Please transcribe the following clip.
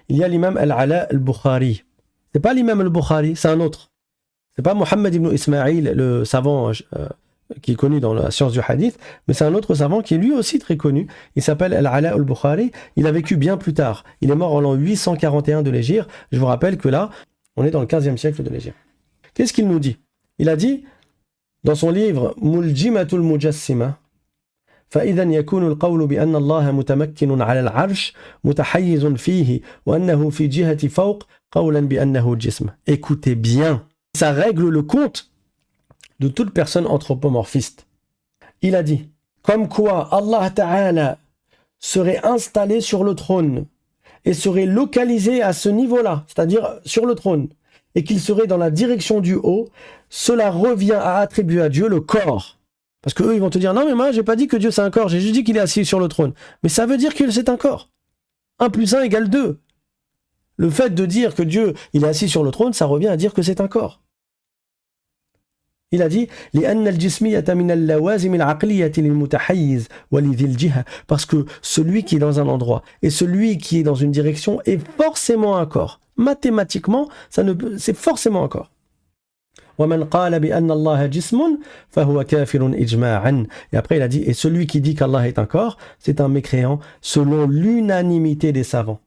il y a l'imam Al-Ala Al-Bukhari. C'est pas l'imam Al-Bukhari, c'est un autre. C'est pas Mohammed ibn Ismaïl, le savant qui est connu dans la science du hadith, mais c'est un autre savant qui est lui aussi très connu. Il s'appelle Al-Ala Al-Bukhari. Il a vécu bien plus tard. Il est mort en l'an 841 de l'Hégire. Je vous rappelle que là, on est dans le 15e siècle de l'Hégire. Qu'est-ce qu'il nous dit? Il a dit, dans son livre Muljimatul Mujassima, فإذا يكون القول بأن الله متمكن على العرش متحيز فيه وأنه في جهة فوق قولا بأنه جسم. Écoutez bien, ça règle le compte de toute personne anthropomorphiste. Il a dit, comme quoi Allah Ta'ala serait installé sur le trône et serait localisé à ce niveau-là, c'est-à-dire sur le trône, et qu'il serait dans la direction du haut, cela revient à attribuer à Dieu le corps. Parce qu'eux, ils vont te dire, non mais moi, j'ai pas dit que Dieu c'est un corps, j'ai juste dit qu'il est assis sur le trône. Mais ça veut dire que c'est un corps. 1 plus 1 égale 2. Le fait de dire que Dieu, il est assis sur le trône, ça revient à dire que c'est un corps. Il a dit, parce que celui qui est dans un endroit et celui qui est dans une direction est forcément un corps. Mathématiquement, c'est forcément un corps. Et après il a dit, et celui qui dit qu'Allah est un corps, c'est un mécréant selon l'unanimité des savants.